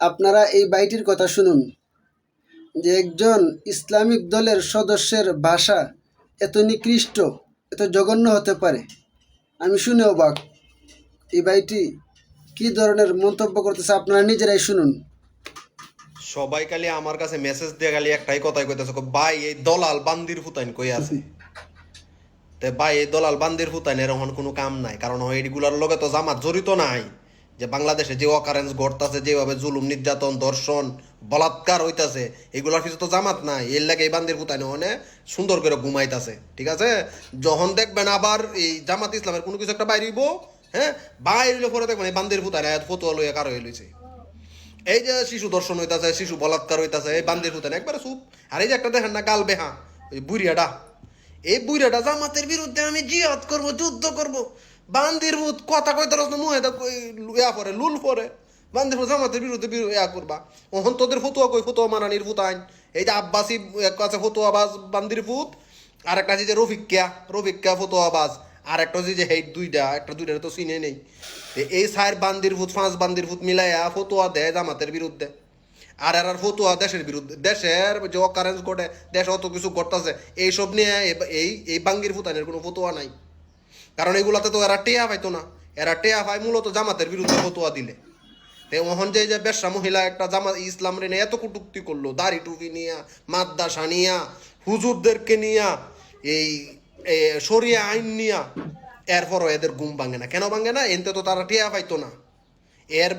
আপনারা এই বাইটির কথা শুনুন যে একজন ইসলামিক দলের সদস্যের ভাষা এত নিকৃষ্ট, এত জঘন্য হতে পারে। আমি শুনে অবাক। এই বাইটি কি ধরনের মন্তব্য করতেছে আপনারা নিজেরাই শুনুন। সবাই খালি আমার কাছে মেসেজ দিয়ে খালি একটাই কথাই কইতেছে, ভাই এই দলাল বান্দির ফুতাইন কই আছে। তে ভাই এই দলাল বান্দির ফুতাইন এরকম কোনো কাম নাই, কারণ এইগুলার লগে তো জামাত জড়িত নাই। যে বাংলাদেশে যে অকারেন্স ঘটতাছে, যেভাবে জুলুম নির্যাতন ধর্ষণ বলাৎকার হইতাছে, এগুলার কিছু তো জামাত নাই। এর লাগে এই বান্দির ফুতাইন অনে সুন্দর করে ঘুমাইতাছে, ঠিক আছে। যখন দেখবেন আবার এই জামাত ইসলামের কোনো কিছু একটা বাইরিব, হ্যাঁ বাইরে পরে দেখবেন এই বান্দির ফুতাইন ফতুয়া লইয়া কারো হইছে। এই যে শিশু দর্শন হইতাছে, শিশু বলাৎকার হইতাছে, এই বান্দির ফুতাইন একবারে চুপ। আর এই যে একটা দেখেন না গাল বেহা, ওই বুড়িয়াটা, এই বুড়াটা জামাতের বিরুদ্ধে আমি জিহাদ করব, যুদ্ধ করব। বান্দির ভূত কথা কইতে রস মুহে ইয়া পরে লুল পরে বান্দির ভূত জামাতের বিরুদ্ধে ইয়া করবা। ওহন তোদের ফতুয়া কই, ফতুয়া মানানির ভূত আইন। এই যে আব্বাসি আছে ফতুয়াবাজ বান্দির ভূত, আর একটা যে রফিক্কা ফতুয়াবাজ, আর একটা যে হেই দুইটা, একটা দুইটা তো চিনে নেই। এই সাইর বান্দির ভূত, 5 বান্দির ভূত মিলাইয়া ফতুয়া দেয় জামাতের বিরুদ্ধে। আর আর ফতুয়া দেশের বিরুদ্ধে, দেশের যে অকারেন্স ঘটে, দেশ অত কিছু ঘটতেছে, এইসব নিয়ে এই এই বাঙ্গির ফুতানের কোনো ফতুয়া নাই। কারণ এগুলাতে তো এরা টেয়া পাইতো না, এরা টেয়া পায় মূলত জামাতের বিরুদ্ধে ফতুয়া দিলে। তে ওহন যে বেশ্যা মহিলা একটা জামাত ইসলাম রে এত কটূক্তি করলো, দাড়ি টুপি নিয়া, মাদ্রাসা নিয়া, হুজুরদেরকে নিয়া, এই শরিয়া আইন নিয়া, এরপরও এদের ঘুম ভাঙে না। কেন ভাঙে না? এনতে তো তারা টেয়া পাইতো না। এর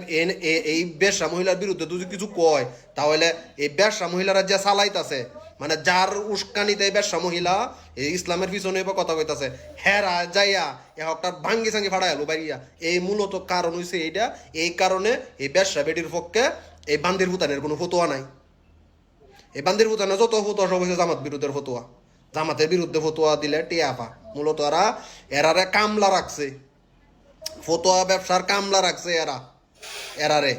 এই বেশ্যা মহিলার বিরুদ্ধে যদি কিছু কয়, তাহলে এই বেশ্যা মহিলারা যে চালাইতাছে, মানে যার উস্কানিতে এই বেশ্যা মহিলা এই ইসলামের পিছনে কথা কইতাছে, হেরা যাইয়া একটা ভাঙ্গি সাঙ্গি ফাড়াই আলো বাইরিয়া। এই মূলত কারণ হইছে এইটা। এই কারণে এই বেশ্যা বেটির পক্ষে এই বান্দির ভুতানের কোনো ফতোয়া নাই। এই বান্দির ভুতানে যত ফতোয়া সব হয়েছে জামাত বিরুদ্ধের ফতোয়া। জামাতের বিরুদ্ধে ফতোয়া দিলে টিয়াফা। মূলত এরারে কামলা রাখছে, ফতোয়া ব্যবসার কামলা রাখছে এরারে,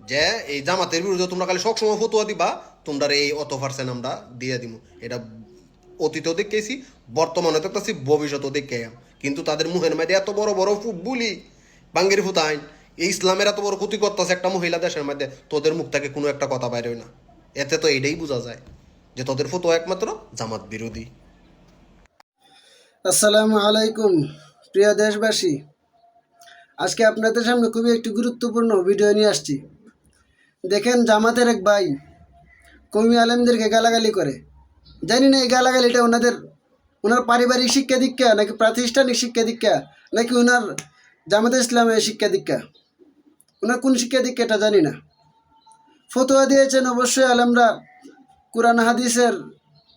যে এই জামাতের বিরুদ্ধে তোমরা খালি সবসময় ফতুয়া দিবা, তোমরা এই অত পার্সেন্ট আমরা দিয়ে দিব। এটা অতীতেও দেখেছি, বর্তমানে দেখতেছি, ভবিষ্যতেও দেখে। কিন্তু তাদের মুখের মধ্যে এত বড় বড় বুলি বাঙ্গির ফুতাইন, এই ইসলামের এত বড় ক্ষতি করতেছে একটা মহিলা দেশের মধ্যে, তোদের মুখ থেকে কোনো একটা কথা বাইরে না। এতে তো এইটাই বোঝা যায় যে তোদের ফতোয়া একমাত্র জামাত বিরোধী। আসসালামু আলাইকুম প্রিয় দেশবাসী, আজকে আপনাদের সামনে খুবই একটি গুরুত্বপূর্ণ ভিডিও নিয়ে আসছি। দেখেন, জামাতের এক ভাই কওমি আলেমদেরকে গালাগালি করে। জানি না এই গালাগালিটা ওনার পারিবারিক শিক্ষা দীক্ষা, নাকি প্রাতিষ্ঠানিক শিক্ষা দীক্ষা, নাকি ওনার জামাতে ইসলামের শিক্ষা দীক্ষা, ওনার কোন শিক্ষা দীক্ষা এটা জানি না। ফতোয়া দিয়েছেন অবশ্যই আলেমরা কুরআন হাদিসের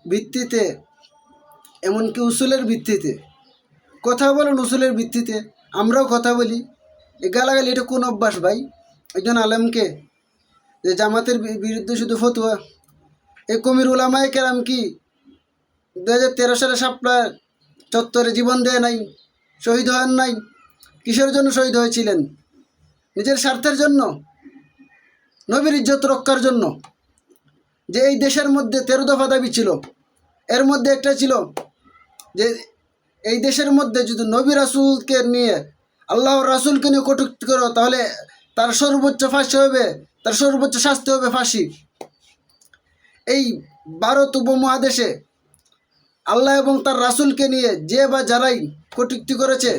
ভিত্তিতে, এমনকি উসুলের ভিত্তিতে। কথা বলেন উসুলের ভিত্তিতে, আমরাও কথা বলি। এই গালাগালি এটা কোন অভ্যাস ভাই? একজন আলেমকে যে জামাতের বিরুদ্ধে শুধু ফতোয়া। এই কমির উলামায়ে কেরাম কি 2013 সালে শাপলা চত্বরে জীবন দেয় নাই, শহীদ হন নাই? কিসের জন্য শহীদ হয়েছিলেন? নিজের স্বার্থের জন্য, নবীর ইজ্জত রক্ষার জন্য। যে এই দেশের মধ্যে 13 দফা দাবি ছিল, এর মধ্যে একটা ছিল যে এই দেশের মধ্যে যদি নবী রাসূলকে নিয়ে, আল্লাহর রাসূলকে নিয়ে কটূক্তি করো, তাহলে তার সর্বোচ্চ ফাঁসি হবে, তার সর্বোচ্চ শাস্তি হবে ফাঁসি। এই ভারত উপমহাদেশে আল্লাহ এবং তার রাসূলকে নিয়ে যে বা যারাই কটূক্তি করেছে,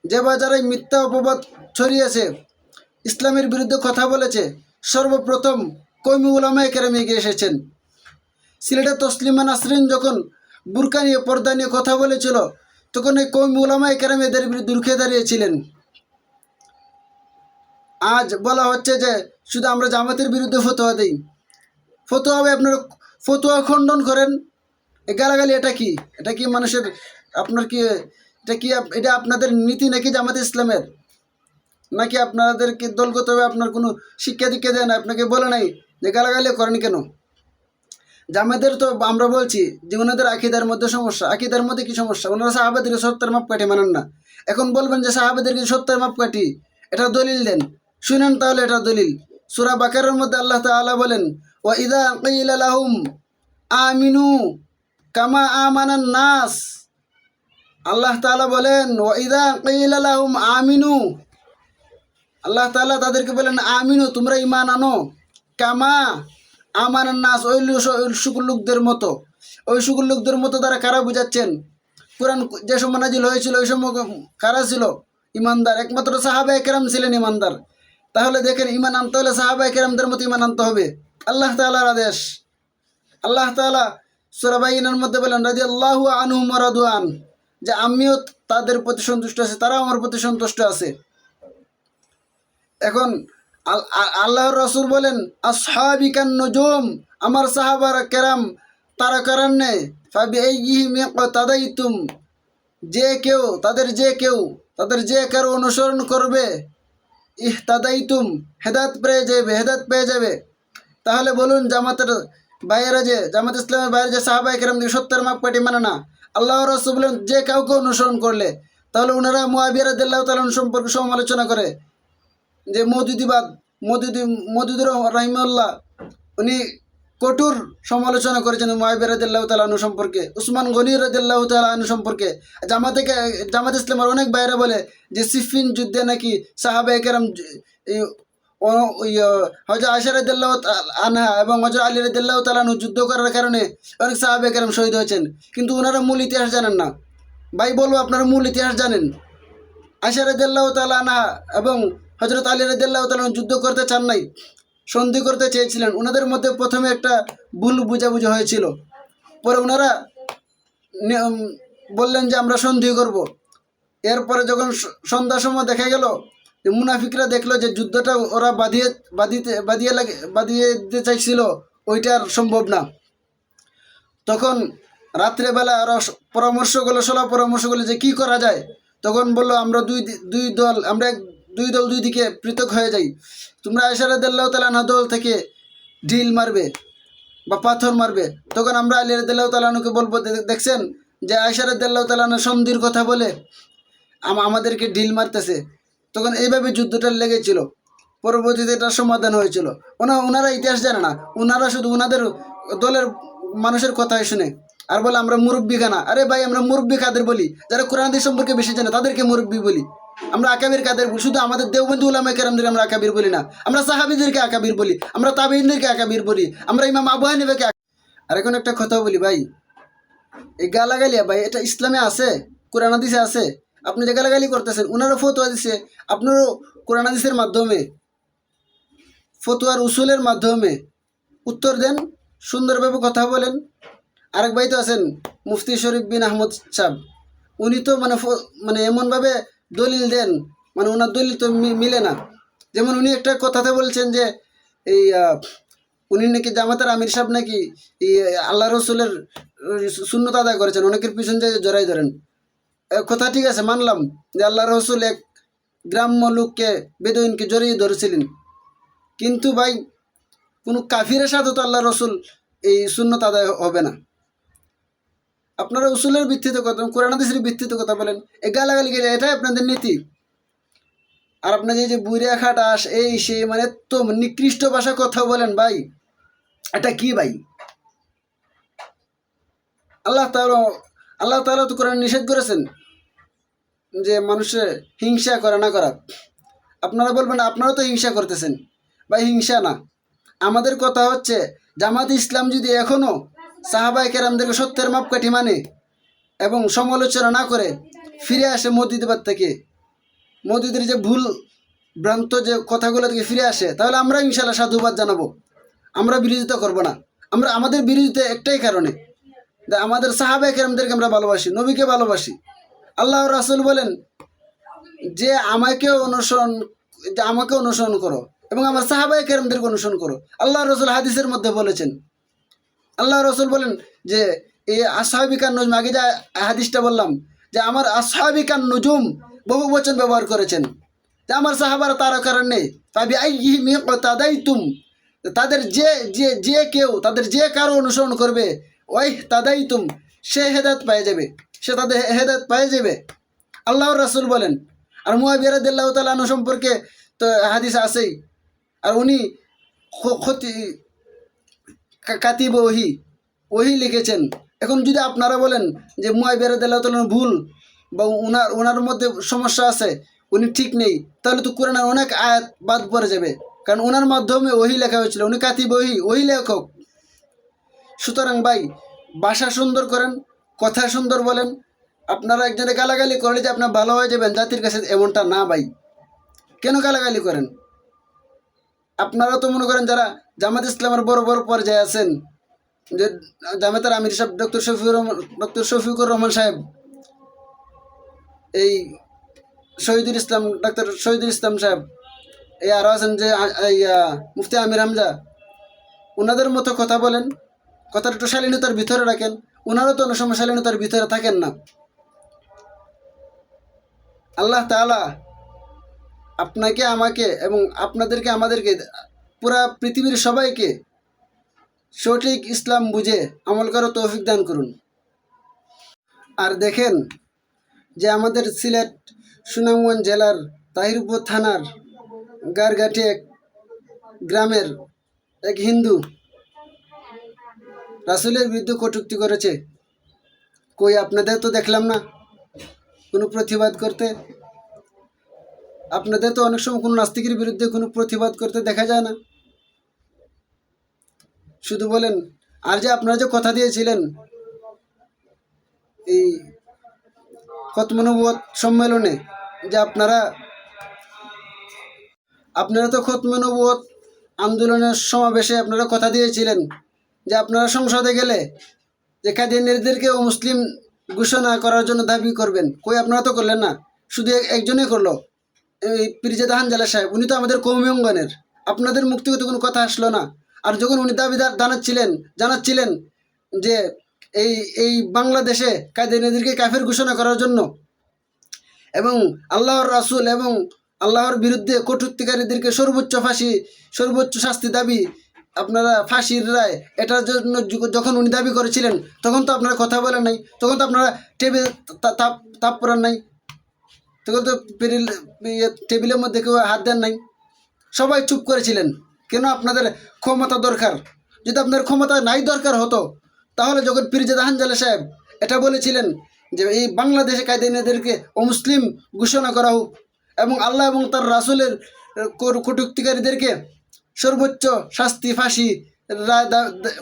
যে বা যারাই মিথ্যা অপবাদ ছড়িয়েছে, ইসলামের বিরুদ্ধে কথা বলেছে, সর্বপ্রথম কওমি উলামায়ে কেরাম এগিয়ে এসেছেন। সিলেটে তসলিমা নাসরিন যখন বুরকা নিয়ে, পর্দা নিয়ে কথা বলেছিল, তখন এই কওমি উলামায়ে কেরাম এদের বিরুদ্ধে রুখে দাঁড়িয়েছিলেন। আজ বলা হচ্ছে যে শুধু আমরা জামাতের বিরুদ্ধে ফতোয়া দিই। ফতোয়া হবে, আপনারা ফতোয়া খণ্ডন করেন। এই গালাগালি এটা কি? এটা কি মানুষের, আপনার কি এটা কি, এটা আপনাদের নীতি নাকি জামাতে ইসলামের? নাকি আপনাদেরকে দলগতভাবে আপনার কোনো শিক্ষা দীক্ষা দেয় না, আপনাকে বলে নাই যে গালাগালি করেন কেন? জামাতের তো আমরা বলছি যে ওনাদের আকিদার মধ্যে সমস্যা। আকিদার মধ্যে কি সমস্যা? ওনারা সাহাবাদেরকে সত্যের মাপকাঠি মানেন না। এখন বলবেন যে সাহাবাদেরকে সত্যের মাপকাঠি, এটা দলিল দেন। শুনেন তাহলে এটা দলিল। সূরা বাকারার মধ্যে আল্লাহ তাআলা বলেন, ওয়া ইযা কিলা লাহুম আমিনু কামা আমানান নাস। আল্লাহ তাআলা বলেন, ওয়া ইযা কিলা লাহুম আমিনু, আল্লাহ তাআলা তাদেরকে বলেন আমিনু, তোমরা ঈমান আনো। কামা আমার নাস ওই সকল লোকদের মতো, ওই সকল লোকদের মতো তারা কারা বুঝাচ্ছেন? কোরআন যে সময় নাজিল হয়েছিল ওই সময় কারা ছিল ইমানদার? একমাত্র সাহাবায়ে কেরাম ছিলেন ইমানদার। তাহলে দেখেন, ইমান আনতে হলে সাহাবায়ে কেরামদের মতো ইমান আনতে হবে। আল্লাহ তাআলার আদেশ, আল্লাহ তাআলা সূরা বাইনার মধ্যে বলেন রাদিয়াল্লাহু আনহুম ওয়া রাদু আন, যে আমিও তাদের প্রতি সন্তুষ্ট আছি, তারাও আমার প্রতি সন্তুষ্ট আছে। এখন আল্লাহর রাসূল বলেন আসহাবি কান নুজুম, আমার সাহাবারা কেরাম তারা কারণ নেই, ফাবিআইয়িহিম ইক্তাদাইতুম, যে কেউ তাদের যে কারো অনুসরণ করবে, ইহতাদাইতুম, হেদায়েত পেয়ে যাবে। তাহলে বলুন, জামাতের বাইরে যে জামাত ইসলামের বাইরে যে সাহাবায়ে কেরাম সত্যের মাপকাঠি মানে না, আল্লাহ রাসূল বলেন যে কাউকে অনুসরণ করলে, তাহলে ওনারা মুআবিয়া রাদিয়াল্লাহু তাআলা সম্পর্কে সমালোচনা করে যে মওদুদি রাহিমাহুল্লাহ, উনি কঠোর সমালোচনা করেছেন মুআবিয়া রাদিয়াল্লাহু তাআলা আনহু সম্পর্কে, উসমান গনি রাদিয়াল্লাহু তাআলা আনহু সম্পর্কে। জামাত ইসলামের অনেক বাইরে বলে যে সিফিন যুদ্ধে নাকি সাহাবায়ে কেরাম হযরত আয়েশা রাদিয়াল্লাহু আনহা এবং হযরত আলী রাদিয়াল্লাহু তাআলা আনহু যুদ্ধ করার কারণে অনেক সাহাবায়ে কেরাম শহীদ হয়েছেন, কিন্তু ওনারা মূল ইতিহাস জানেন না। ভাই বলবো, আপনারা মূল ইতিহাস জানেন? আয়েশা রাদিয়াল্লাহু তাআলা আনহা এবং হযরত আলী রাদিয়াল্লাহু তাআলা যুদ্ধ করতে চান নাই, সন্ধি করতে চেয়েছিলেন। ওনাদের মধ্যে প্রথমে একটা ভুল বুঝাবুঝি হয়েছিল, পরে ওনারা বললেন যে আমরা সন্ধি করব। এরপরে যখন সন্ধ্যার সময় দেখা গেল, মুনাফিকরা দেখলো যে যুদ্ধটা ওরা বাদিয়ে দিতে চাইছিল, ওইটা আর সম্ভব না। তখন রাত্রেবেলা ওরা পরামর্শ করলো যে কি করা যায়। তখন বললো আমরা দুই দল দুই দিকে পৃথক হয়ে যাই। তোমরা আয়েশা রাদিয়াল্লাহু তাআলা আনহা দল থেকে ঢিল মারবে বা পাথর মারবে, তখন আমরা আলী রাদিয়াল্লাহু তাআলা আনহুকে বলবো দেখছেন যে আয়েশা রাদিয়াল্লাহু তাআলা আনহা সন্ধির কথা বলে আমাদেরকে ঢিল মারতেছে। তখন এইভাবে যুদ্ধটা লেগেছিল, পরবর্তীতে এটার সমাধান হয়েছিল। ওনারা ইতিহাস জানে না, ওনারা শুধু ওনাদের দলের মানুষের কথাই শুনে আর বলে আমরা মুরব্বী খানা। আরে ভাই, আমরা মুরব্বী কাদের বলি? যারা কোরআন হাদিস সম্পর্কে বেশি জানে তাদেরকে মুরব্বী বলি। আমরা আকাবির কাদের বলি? শুধু আমাদের দেওবন্দি উলামায়ে কেরামদের আমরা আকাবির বলি না, আমরা সাহাবীদেরকে আকাবির বলি, আমরা তাবেঈনদেরকে আকাবির বলি, আমরা ইমাম আবু হানিফাকে। আর এখন একটা কথা বলি ভাই, এই গালাগালিয়া ভাই, এটা ইসলামে আছে? কোরআন হাদিসে আছে? আপনি যে গালাগালি করতেছেন, ওনারা ফতোয়া দিছে, আপনারও কোরআন হাদিসের মাধ্যমে, ফতোয়ার উসুলের মাধ্যমে উত্তর দেন, সুন্দরভাবে কথা বলেন। আরেক ভাই তো আছেন মুফতি শরীফ বিন আহমদ সাহেব, উনি তো মানে এমনভাবে দলিল দেন, মানে ওনার দলিল তো মিলে না। যেমন উনি একটা কথাতে বলছেন যে এই উনি নাকি জামাতের আমির সাহেব নাকি এই আল্লাহ রসুলের সুন্নত আদায় করেছেন, অনেকের পিছন যে জড়াই ধরেন। কথা ঠিক আছে, মানলাম যে আল্লাহ রসুল এক গ্রাম্য লোককে, বেদুইনকে জড়িয়ে ধরেছিলেন, কিন্তু ভাই কোনো কাফিরের সাথে তো আল্লাহ রসুল এই সুন্নত আদায় হবে না। আপনারা উসুলের ভিত্তিতে কথা, কোরআন হাদিসের ভিত্তিতে কথা বলেন, এই গালাগালি গেলে এটাই আপনাদের নীতি। আর আপনাদের এই যে বুড়িয়া খাটাস এই সেই, মানে তো নিকৃষ্ট ভাষা কথা বলেন ভাই, এটা কি ভাই? আল্লাহ তাআলা তো কোরআন নিষেধ করেছেন যে মানুষের হিংসা করে না করা। আপনারা বলবেন আপনারা তো হিংসা করতেছেন। ভাই, হিংসা না, আমাদের কথা হচ্ছে জামাত ইসলাম যদি এখনও সাহাবায়ে কেরামদেরকে সত্যের মাপকাঠি মানে এবং সমালোচনা না করে ফিরে আসে মওদুদিবাদ থেকে, মওদুদির যে ভুল ভ্রান্ত যে কথাগুলো থেকে ফিরে আসে, তাহলে আমরা ইনশাআল্লাহ সাধুবাদ জানাবো, আমরা বিরোধিতা করব না। আমাদের বিরোধিতা একটাই কারণে, আমাদের সাহাবায়ে কেরামদেরকে আমরা ভালোবাসি, নবীকে ভালোবাসি। আল্লাহর রাসূল বলেন যে আমাকে অনুসরণ করো এবং আমার সাহাবায়ে কেরামদেরকে অনুসরণ করো। আল্লাহর রাসূল হাদিসের মধ্যে বলেছেন, আল্লাহ রসুল বলেন যে এই আসহাবিকান নুজুম, আগে যে হাদিসটা বললাম যে আমার আসহাবিকান নুজুম, বহু বচন ব্যবহার করেছেন, যে আমার সাহাবারা তারা কারণ নেই, ফাবিআইয়িহিম ইক্তাদাইতুম, তাদের যে কারো অনুসরণ করবে, ওই তাদাইতুম, সে হেদায়েত পেয়ে যাবে, আল্লাহর রাসূল বলেন। আর মুআবিয়া রাদিয়াল্লাহু তাআলা আনহু সম্পর্কে তো হাদিস আছেই, আর উনি কাতিব ওহি লিখেছেন। এখন যদি আপনারা বলেন যে মুআবিয়া রাদিয়াল্লাহু তাআলা ভুল বা ওনার মধ্যে সমস্যা আছে, উনি ঠিক নেই, তাহলে তো কোরআনের অনেক আয়াত বাদ পড়ে যাবে। কারণ ওনার মাধ্যমে ওহি লেখা হয়েছিল, উনি কাতিব ওহি লেখক। সুতরাং ভাই, ভাষা সুন্দর করেন, কথা সুন্দর বলেন। আপনারা একজনে গালাগালি করলে যে আপনার ভালো হয়ে যাবেন জাতির কাছে, এমনটা না ভাই। কেন গালাগালি করেন? আপনারা তো মনে করেন যারা জামাত ইসলামের বড় বড় পর্যায়ে আছেন, যে জামাতের আমির সাহেব ডক্টর শফিকুর রহমান সাহেব, এই ডাক্তার শহীদুল ইসলাম সাহেব, এই আরও আছেন যে মুফতি আমির হামজা, ওনাদের মতো কথা বলেন, কথাটা একটু শালীনতার ভিতরে রাখেন। ওনারও তো অনেক সময় শালীনতার ভিতরে থাকেন না। আল্লাহ তাআলা আপনাকে, আমাকে এবং আপনাদেরকে, আমাদেরকে, পুরা পৃথিবীর সবাইকে সঠিক ইসলাম বুঝে আমল করার তৌফিক দান করুন। আর দেখেন যে আমাদের সিলেট সুনামগঞ্জ জেলার তাহিরপুর থানার গারঘাটি এক গ্রামের এক হিন্দু রাসূলের বিরুদ্ধে কটূক্তি করেছে। কই আপনাদের তো দেখলাম না কোনো প্রতিবাদ করতে। আপনাদের তো অনেক সময় কোনো নাস্তিকের বিরুদ্ধে কোনো প্রতিবাদ করতে দেখা যায় না। শুধু বলেন। আর যে আপনারা যে কথা দিয়েছিলেন এই খতম নবুয়ত সম্মেলনে, যে আপনারা তো খতম নবুয়ত আন্দোলনের সমাবেশে আপনারা কথা দিয়েছিলেন যে আপনারা সংসদে গেলে যে কাদিয়ানীদেরকে মুসলিম ঘোষণা করার জন্য দাবি করবেন। কই আপনারা তো করলেন না, শুধু একজনই করলো, এই পিরজাদা হানজালা সাহেব। উনি তো আমাদের কওমি অঙ্গনের। আপনাদের মুখ থেকে তো কোনো কথা আসলো না। আর যখন উনি দাবিদার জানাচ্ছিলেন যে এই বাংলাদেশে কাদিয়ানীদেরকে কাফের ঘোষণা করার জন্য এবং আল্লাহর রাসূল এবং আল্লাহর বিরুদ্ধে কটূক্তিকারীদেরকে সর্বোচ্চ শাস্তি দাবি, আপনারা ফাঁসির রায়, এটার জন্য যখন উনি দাবি করেছিলেন, তখন তো আপনারা কথা বলেন নাই, তখন তো আপনারা তাপ পড়ান নাই, তখন তো টেবিলের মধ্যে কেউ হাত দেন নাই, সবাই চুপ করেছিলেন। কেন? আপনাদের ক্ষমতা দরকার। যদি আপনার ক্ষমতা নাই দরকার হতো, তাহলে যখন পিরজাদা হানজালা সাহেব এটা বলেছিলেন যে এই বাংলাদেশে কাদিয়ানীদেরকে অমুসলিম ঘোষণা করা হোক এবং আল্লাহ এবং তার রাসূলের কটূক্তিকারীদেরকে সর্বোচ্চ শাস্তি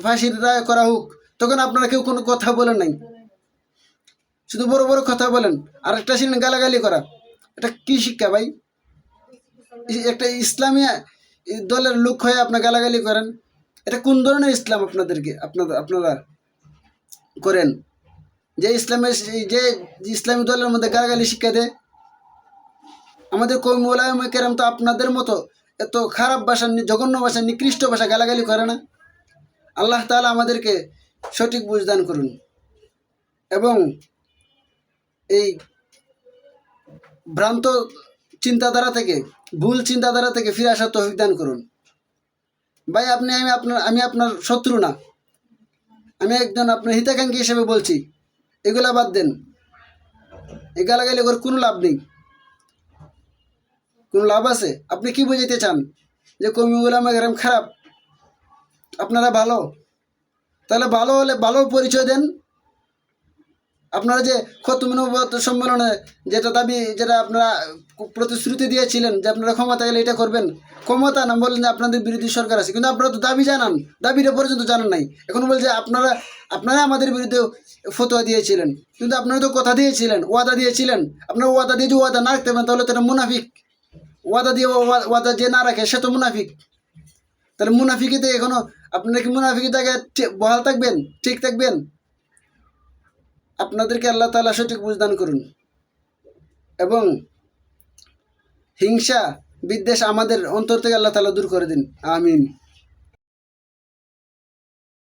ফাঁসির রায় করা হোক, তখন আপনারা কেউ কোনো কথা বলেন নাই, শুধু বড় বড় কথা বলেন। আর একটা ছিলেন গালাগালি করা। এটা কি শিক্ষা ভাই? একটা ইসলামী দলের লোক হয়ে আপনার গালাগালি করেন, এটা কোন ধরনের ইসলাম আপনারা করেন? যে ইসলামী দলের মধ্যে গালাগালি শিক্ষা দেয়। আমাদের কওমি উলামায়ে কেরাম তো আপনাদের মতো এত খারাপ ভাষা, জঘন্য ভাষা, নিকৃষ্ট ভাষা গালাগালি করে না। আল্লাহ তাআলা আমাদেরকে সঠিক বুঝদান করুন এবং এই ভ্রান্ত চিন্তাধারা থেকে, ভুল চিন্তাধারা থেকে ফিরে আসার তৌফিক দান করুন। ভাই, আমি আপনার শত্রু না, আমি একজন আপনার হিতাকাঙ্ক্ষী হিসেবে বলছি। এগুলা বাদ দেন, এই গালাগালি করে কোনো লাভ নেই। কোনো লাভ আছে? আপনি কি বুঝাইতে চান যে কওমি উলামায়ে কেরাম খারাপ, আপনারা ভালো? তাহলে ভালো হলে ভালো পরিচয় দেন। আপনারা যে খতম নবুয়ত সম্মেলনে যেটা আপনারা প্রতিশ্রুতি দিয়েছিলেন যে আপনারা ক্ষমতা গেলে এটা করবেন, ক্ষমতা না বললেন যে আপনাদের বিরোধী সরকার আছে, কিন্তু আপনারা তো দাবিটা পর্যন্ত জানান নাই। এখন বলছে আপনারা আমাদের বিরুদ্ধে ফতোয়া দিয়েছিলেন, কিন্তু আপনারা তো কথা দিয়েছিলেন, ওয়াদা দিয়েছিলেন। আপনারা ওয়াদা দিয়ে যদি ওয়াদা না রাখতে পারেন, তাহলে তো এটা মুনাফিক। ওয়াদা যে না রাখে সে তো মুনাফিক। তাহলে মুনাফিকিতে এখনো আপনারা কি মুনাফিকের জায়গায় বহাল থাকবেন, ঠিক থাকবেন? আপনাদেরকে আল্লাহ তাআলা সঠিক বুঝদান করুন এবং হিংসা বিদ্বেষ আমাদের অন্তর থেকে আল্লাহ তাআলা দূর করে দিন। আমিন।